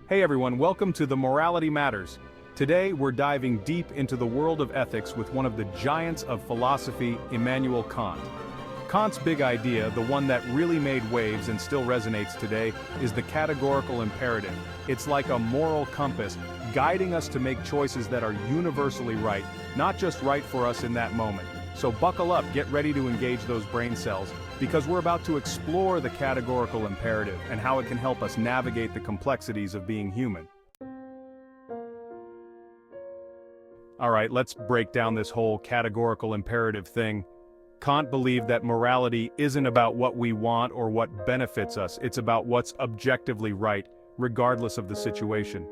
Hey everyone, welcome to The Morality Matters. Today we're diving deep into the world of ethics with one of the giants of philosophy, Immanuel Kant. Kant's big idea, the one that really made waves and still resonates today, is the categorical imperative. It's like a moral compass, guiding us to make choices that are universally right, not just right for us in that moment. So buckle up, get ready to engage those brain cells, because we're about to explore the categorical imperative and how it can help us navigate the complexities of being human. Alright, let's break down this whole categorical imperative thing. Kant believed that morality isn't about what we want or what benefits us, it's about what's objectively right, regardless of the situation.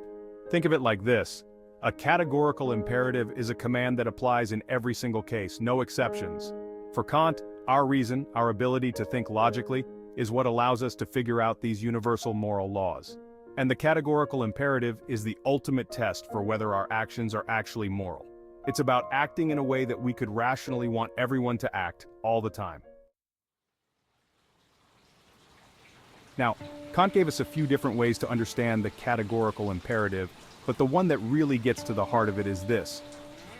Think of it like this. A categorical imperative is a command that applies in every single case, no exceptions. For Kant, our reason, our ability to think logically, is what allows us to figure out these universal moral laws. And the categorical imperative is the ultimate test for whether our actions are actually moral. It's about acting in a way that we could rationally want everyone to act, all the time. Now, Kant gave us a few different ways to understand the categorical imperative, but the one that really gets to the heart of it is this.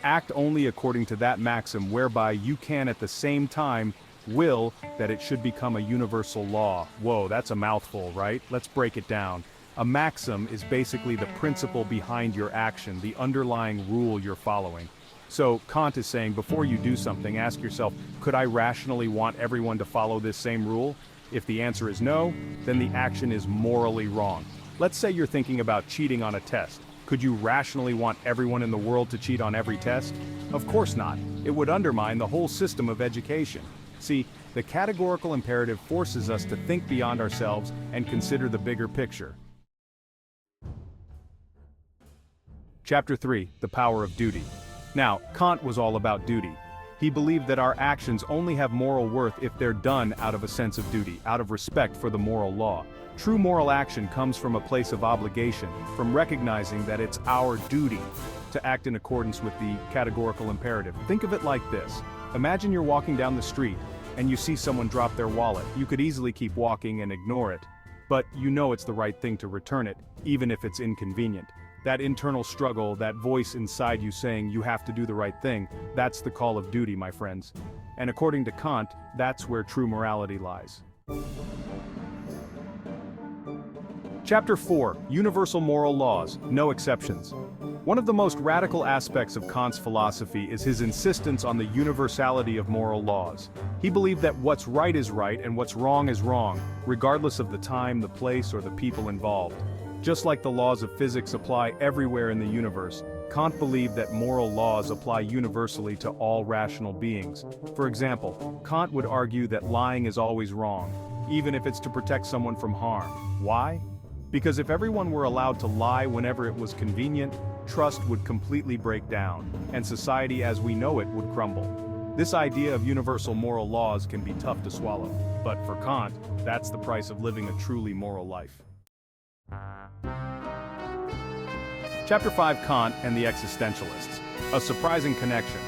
Act only according to that maxim whereby you can at the same time will that it should become a universal law. Whoa, that's a mouthful, right? Let's break it down. A maxim is basically the principle behind your action, the underlying rule you're following. So Kant is saying before you do something, ask yourself, could I rationally want everyone to follow this same rule? If the answer is no, then the action is morally wrong. Let's say you're thinking about cheating on a test. Could you rationally want everyone in the world to cheat on every test? Of course not. It would undermine the whole system of education. See, the categorical imperative forces us to think beyond ourselves and consider the bigger picture. Chapter 3, The Power of Duty. Now, Kant was all about duty. He believed that our actions only have moral worth if they're done out of a sense of duty, out of respect for the moral law. True moral action comes from a place of obligation, from recognizing that it's our duty to act in accordance with the categorical imperative. Think of it like this. Imagine you're walking down the street, and you see someone drop their wallet. You could easily keep walking and ignore it, but you know it's the right thing to return it, even if it's inconvenient. That internal struggle, that voice inside you saying you have to do the right thing, that's the call of duty, my friends. And according to Kant, that's where true morality lies. Chapter 4, Universal Moral Laws, No Exceptions. One of the most radical aspects of Kant's philosophy is his insistence on the universality of moral laws. He believed that what's right is right and what's wrong is wrong, regardless of the time, the place, or the people involved. Just like the laws of physics apply everywhere in the universe, Kant believed that moral laws apply universally to all rational beings. For example, Kant would argue that lying is always wrong, even if it's to protect someone from harm. Why? Because if everyone were allowed to lie whenever it was convenient, trust would completely break down, and society as we know it would crumble. This idea of universal moral laws can be tough to swallow, but for Kant, that's the price of living a truly moral life. Chapter 5, Kant and the Existentialists. A surprising connection.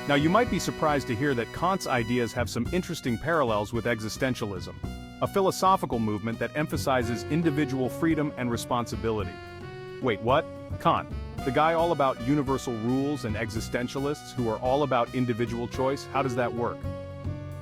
Now you might be surprised to hear that Kant's ideas have some interesting parallels with existentialism, a philosophical movement that emphasizes individual freedom and responsibility. Wait, what? Kant, the guy all about universal rules, and existentialists who are all about individual choice, how does that work?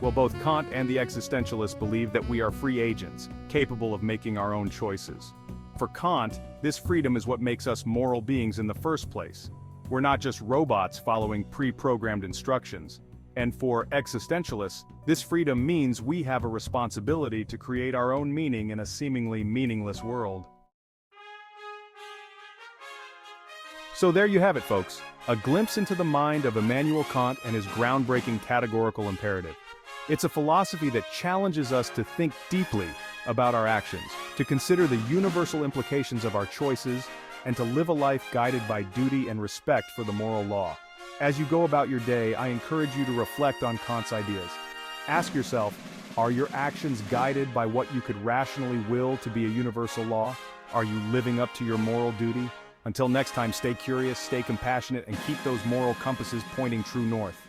Well, both Kant and the existentialists believe that we are free agents, capable of making our own choices. For Kant, this freedom is what makes us moral beings in the first place. We're not just robots following pre-programmed instructions. And for existentialists, this freedom means we have a responsibility to create our own meaning in a seemingly meaningless world. So there you have it, folks. A glimpse into the mind of Immanuel Kant and his groundbreaking categorical imperative. It's a philosophy that challenges us to think deeply about our actions, to consider the universal implications of our choices, and to live a life guided by duty and respect for the moral law. As you go about your day, I encourage you to reflect on Kant's ideas. Ask yourself, are your actions guided by what you could rationally will to be a universal law? Are you living up to your moral duty? Until next time, stay curious, stay compassionate, and keep those moral compasses pointing true north.